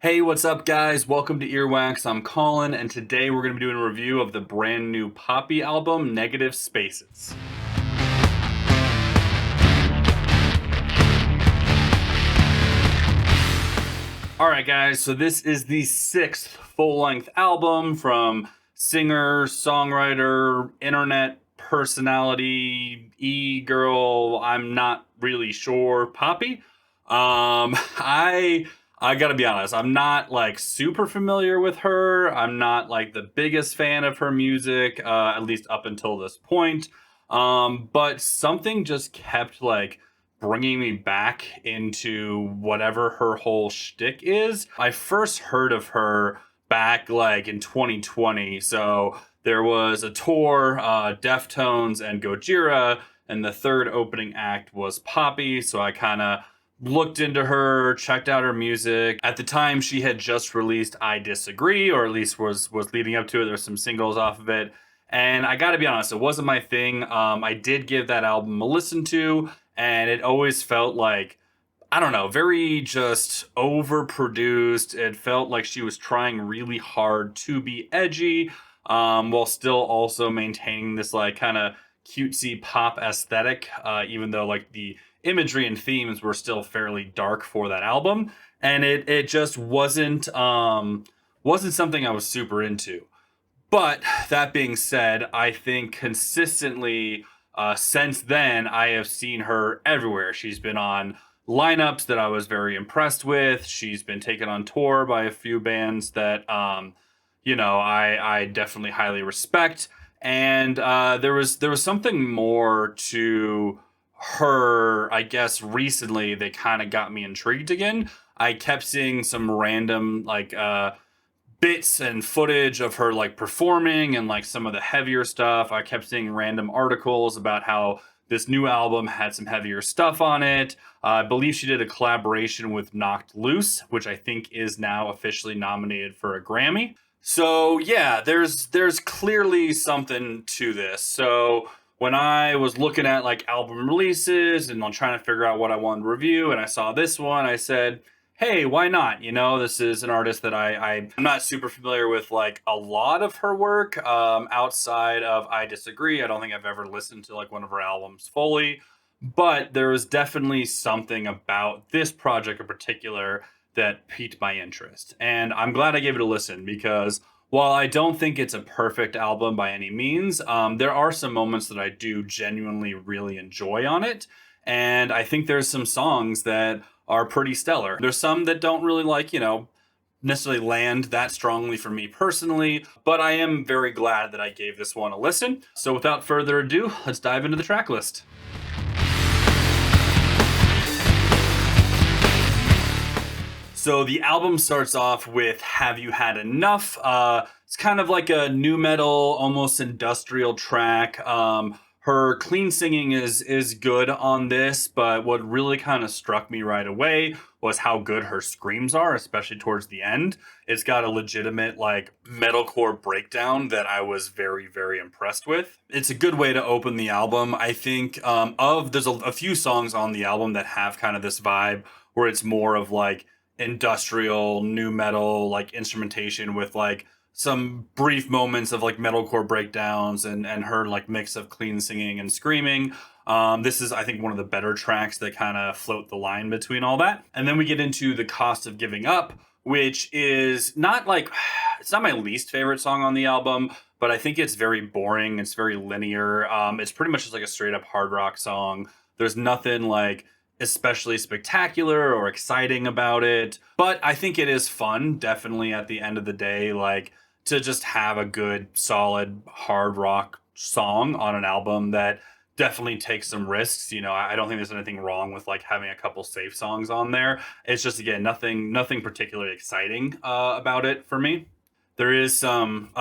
Hey, what's up, guys? Welcome to Earwax. I'm Colin, and today we're going to be doing a review of the brand new Poppy album, Negative Spaces. All right, guys, so this is the sixth full length album from singer, songwriter, internet personality, e girl, I'm not really sure, Poppy. Um, I I gotta be honest, I'm not like super familiar with her. I'm not like the biggest fan of her music, at least up until this point. But something just kept like bringing me back into whatever her whole shtick is. I first heard of her back like in 2020. So there was a tour, Deftones and Gojira, and the third opening act was Poppy. So I kind of looked into her, checked out her music. At the time, she had just released "I Disagree," or at least was leading up to it. There's some singles off of it, and I got to be honest, it wasn't my thing. I did give that album a listen to, and it always felt like, I don't know, very just overproduced. It felt like she was trying really hard to be edgy, while still also maintaining this like kind of cutesy pop aesthetic, even though like the imagery and themes were still fairly dark for that album. And it just wasn't something I was super into. But that being said, I think consistently since then, I have seen her everywhere. She's been on lineups that I was very impressed with. She's been taken on tour by a few bands that, I definitely highly respect. And there was something more to her, I guess, recently that kind of got me intrigued again. I kept seeing some random bits and footage of her like performing and like some of the heavier stuff. I kept seeing random articles about how this new album had some heavier stuff on it. I believe she did a collaboration with Knocked Loose, which I think is now officially nominated for a Grammy. So yeah, there's clearly something to this. So when I was looking at like album releases and I'm trying to figure out what I wanted to review, and I saw this one, I said, hey, why not? You know, this is an artist that I'm not super familiar with like a lot of her work, outside of I Disagree. I don't think I've ever listened to like one of her albums fully, but there was definitely something about this project in particular that piqued my interest. And I'm glad I gave it a listen because while I don't think it's a perfect album by any means, there are some moments that I do genuinely really enjoy on it. And I think there's some songs that are pretty stellar. There's some that don't really like, necessarily land that strongly for me personally, but I am very glad that I gave this one a listen. So without further ado, let's dive into the track list. So the album starts off with "Have You Had Enough?" It's kind of like a new metal, almost industrial track. Her clean singing is good on this, but what really kind of struck me right away was how good her screams are, especially towards the end. It's got a legitimate like metalcore breakdown that I was very very impressed with. It's a good way to open the album. I think there's a few songs on the album that have kind of this vibe where it's more of like industrial new metal like instrumentation with like some brief moments of like metalcore breakdowns and her like mix of clean singing and screaming. This is, I think, one of the better tracks that kind of float the line between all that. And then we get into "The Cost of Giving Up," which is not like, it's not my least favorite song on the album, but I think it's very boring. It's very linear. It's pretty much just like a straight up hard rock song. There's nothing like especially spectacular or exciting about it, but I think it is fun, definitely at the end of the day, like to just have a good, solid hard rock song on an album that definitely takes some risks. I don't think there's anything wrong with like having a couple safe songs on there. It's just, again, nothing particularly exciting about it for me. There is some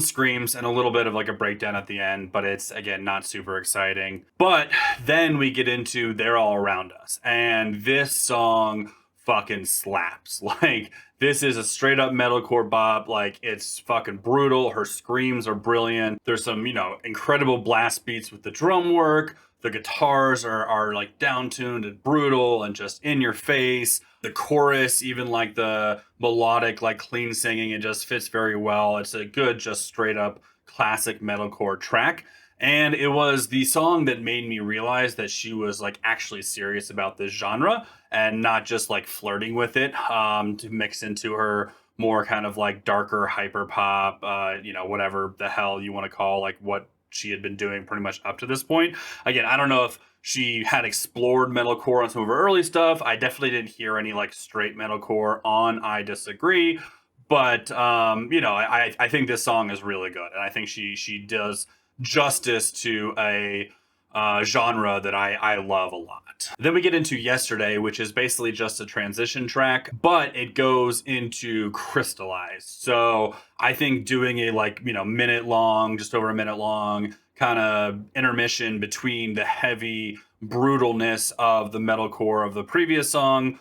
screams and a little bit of like a breakdown at the end, but it's, again, not super exciting. But then we get into "They're All Around Us," and this song fucking slaps. Like, this is a straight up metalcore bop. Like, it's fucking brutal. Her screams are brilliant. There's some, incredible blast beats with the drum work. The guitars are like down tuned and brutal and just in your face. The chorus, even like the melodic, like clean singing, it just fits very well. It's a good, just straight up classic metalcore track. And it was the song that made me realize that she was like actually serious about this genre and not just like flirting with it to mix into her more kind of like darker hyper pop, whatever the hell you want to call like what she had been doing pretty much up to this point. Again, I don't know if she had explored metalcore on some of her early stuff. I definitely didn't hear any like straight metalcore on I Disagree. But I think this song is really good, and I think she does justice to a genre that I love a lot. Then we get into Yesterday, which is basically just a transition track, but it goes into Crystallized. So I think doing a like, minute long, just over a minute long kind of intermission between the heavy brutalness of the metalcore of the previous song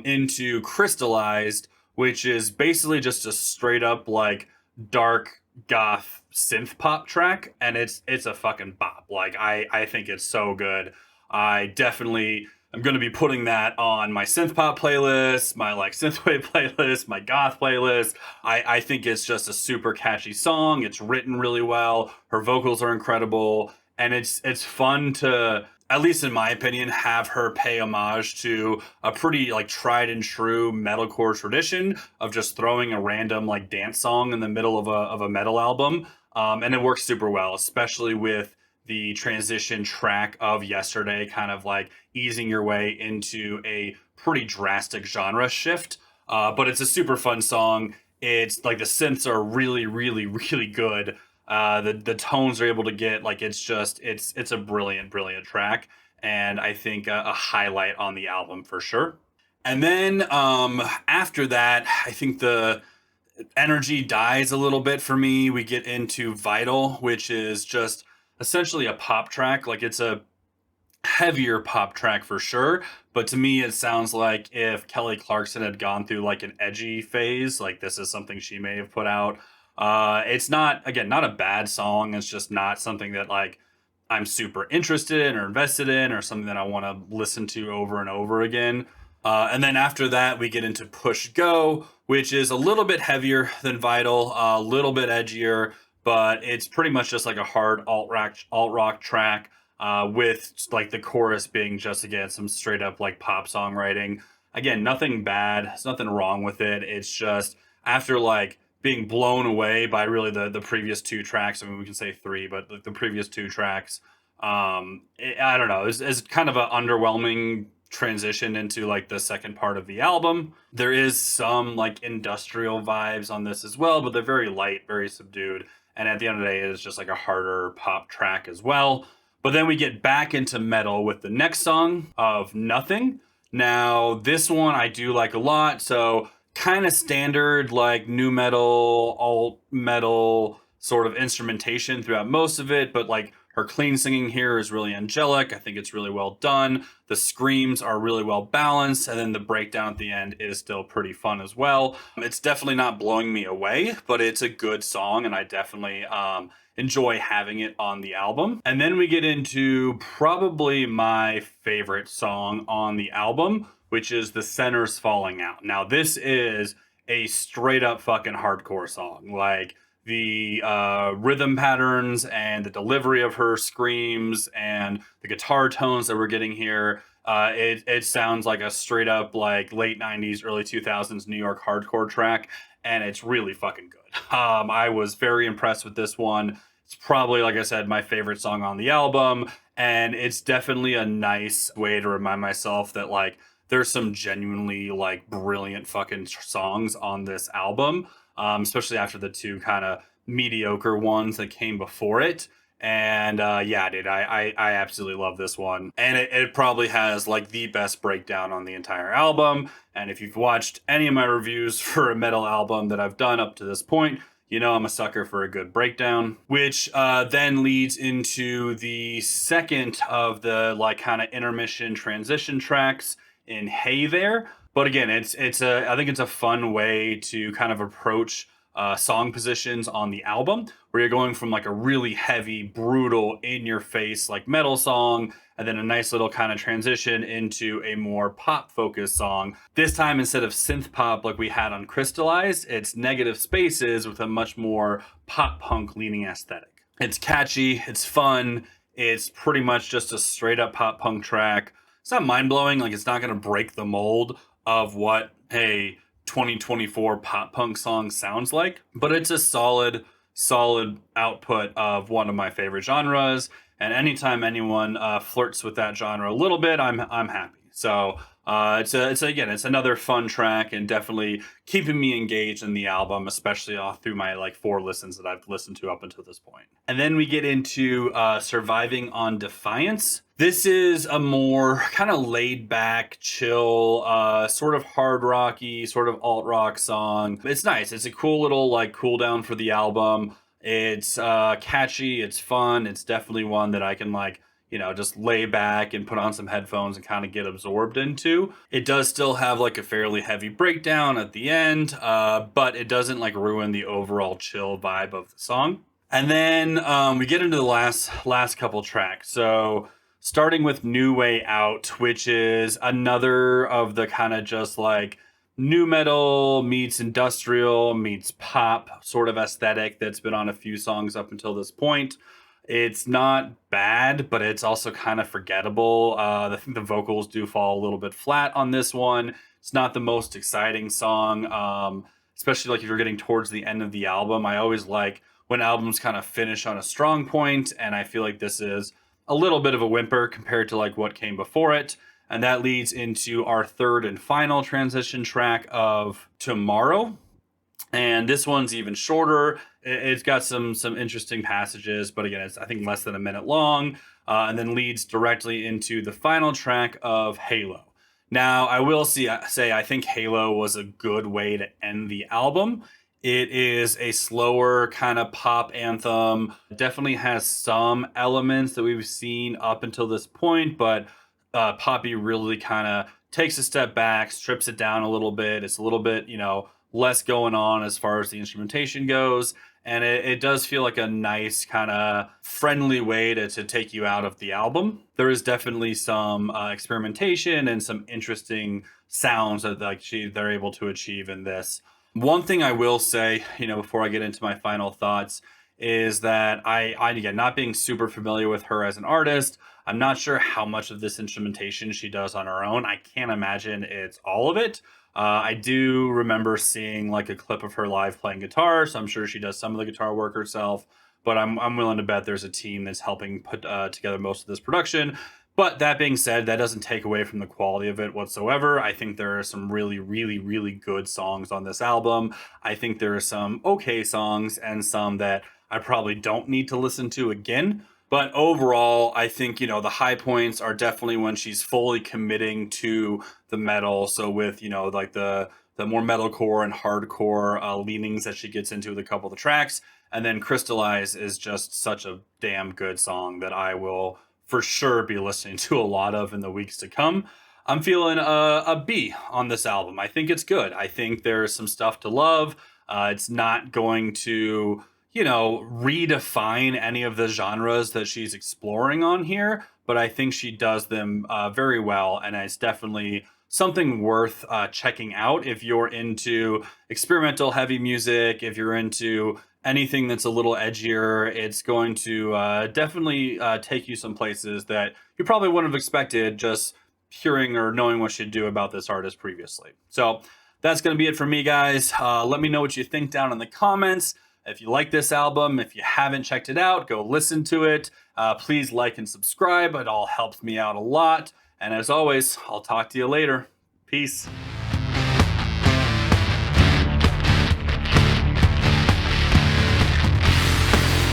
into Crystallized, which is basically just a straight up like dark goth synth pop track, and it's a fucking bop. Like I think it's so good. I definitely am going to be putting that on my synth pop playlist, my like synthwave playlist, my goth playlist. I think it's just a super catchy song. It's written really well. Her vocals are incredible, and it's fun to, at least in my opinion, have her pay homage to a pretty like tried and true metalcore tradition of just throwing a random like dance song in the middle of a metal album. And it works super well, especially with the transition track of Yesterday, kind of like easing your way into a pretty drastic genre shift. But it's a super fun song. It's like the synths are really, really, really good. The tones are able to get like it's a brilliant, brilliant track, and I think a highlight on the album for sure. And then after that, I think the energy dies a little bit for me. We get into Vital, which is just essentially a pop track. Like it's a heavier pop track for sure, but to me it sounds like if Kelly Clarkson had gone through like an edgy phase, like this is something she may have put out. It's not, again, not a bad song. It's just not something that like I'm super interested in or invested in or something that I want to listen to over and over again. And then after that, we get into Push Go, which is a little bit heavier than Vital, a little bit edgier, but it's pretty much just like a hard alt rock track with like the chorus being just again some straight up like pop songwriting. Again, nothing bad. There's nothing wrong with it. It's just after like being blown away by really the previous two tracks. I mean, we can say three, but the previous two tracks. I don't know. It's kind of an underwhelming transition into like the second part of the album. There is some like industrial vibes on this as well, but they're very light, very subdued. And at the end of the day, it's just like a harder pop track as well. But then we get back into metal with the next song of Nothing. Now, this one I do like a lot. So, kind of standard, like new metal, alt metal sort of instrumentation throughout most of it. But like her clean singing here is really angelic. I think it's really well done. The screams are really well balanced. And then the breakdown at the end is still pretty fun as well. It's definitely not blowing me away, but it's a good song. And I definitely enjoy having it on the album. And then we get into probably my favorite song on the album, which is The Center's Falling Out. Now, this is a straight up fucking hardcore song. Like, the rhythm patterns and the delivery of her screams and the guitar tones that we're getting here, it sounds like a straight up like late 90s, early 2000s New York hardcore track, and it's really fucking good. I was very impressed with this one. It's probably, like I said, my favorite song on the album, and it's definitely a nice way to remind myself that like there's some genuinely like brilliant fucking songs on this album, especially after the two kind of mediocre ones that came before it. And yeah, dude, I absolutely love this one. And it probably has like the best breakdown on the entire album. And if you've watched any of my reviews for a metal album that I've done up to this point, you know I'm a sucker for a good breakdown, which then leads into the second of the like kind of intermission transition tracks in Hey There. But again, I think it's a fun way to kind of approach song positions on the album, where you're going from like a really heavy, brutal, in your face, like metal song, and then a nice little kind of transition into a more pop focused song. This time, instead of synth pop like we had on Crystallized, it's Negative Spaces with a much more pop punk leaning aesthetic. It's catchy, it's fun, it's pretty much just a straight up pop punk track. It's not mind blowing, like it's not going to break the mold of what a 2024 pop punk song sounds like, but it's a solid output of one of my favorite genres. And anytime anyone flirts with that genre a little bit, I'm happy. So it's another fun track and definitely keeping me engaged in the album, especially all through my like 4 listens that I've listened to up until this point. And then we get into Surviving on Defiance. This is a more kind of laid back, chill, sort of hard rocky, sort of alt rock song. It's nice. It's a cool little like cool down for the album. It's catchy. It's fun. It's definitely one that I can like, just lay back and put on some headphones and kind of get absorbed into. It does still have like a fairly heavy breakdown at the end, but it doesn't like ruin the overall chill vibe of the song. And then we get into the last couple tracks. So starting with New Way Out, which is another of the kind of just like new metal meets industrial meets pop sort of aesthetic that's been on a few songs up until this point. It's not bad, but it's also kind of forgettable. I think the vocals do fall a little bit flat on this one. It's not the most exciting song, especially like if you're getting towards the end of the album. I always like when albums kind of finish on a strong point, and I feel like this is a little bit of a whimper compared to like what came before it. And that leads into our third and final transition track of Tomorrow. And this one's even shorter. It's got some interesting passages, but again, it's I think less than a minute long, and then leads directly into the final track of Halo. Now, I will say I think Halo was a good way to end the album. It is a slower kind of pop anthem. It definitely has some elements that we've seen up until this point, but Poppy really kind of takes a step back, strips it down a little bit. It's a little bit, less going on as far as the instrumentation goes. And it does feel like a nice kind of friendly way to take you out of the album. There is definitely some experimentation and some interesting sounds that like they're able to achieve in this. One thing I will say, before I get into my final thoughts, is that I again, not being super familiar with her as an artist, I'm not sure how much of this instrumentation she does on her own. I can't imagine it's all of it. I do remember seeing like a clip of her live playing guitar, so I'm sure she does some of the guitar work herself. But I'm willing to bet there's a team that's helping put together most of this production. But that being said, that doesn't take away from the quality of it whatsoever. I think there are some really, really, really good songs on this album. I think there are some okay songs and some that I probably don't need to listen to again. But overall, I think, the high points are definitely when she's fully committing to the metal. So with, like the more metalcore and hardcore leanings that she gets into with a couple of the tracks. And then Crystallize is just such a damn good song that I will for sure be listening to a lot of in the weeks to come. I'm feeling a B on this album. I think it's good. I think there's some stuff to love. It's not going to redefine any of the genres that she's exploring on here, but I think she does them very well, and it's definitely something worth checking out if you're into experimental heavy music, if you're into anything that's a little edgier. It's going to definitely take you some places that you probably wouldn't have expected just hearing or knowing what she'd do about this artist previously. So that's going to be it for me, guys. Let me know what you think down in the comments. If you like this album, if you haven't checked it out, go listen to it. Please like and subscribe. It all helps me out a lot. And as always, I'll talk to you later. Peace.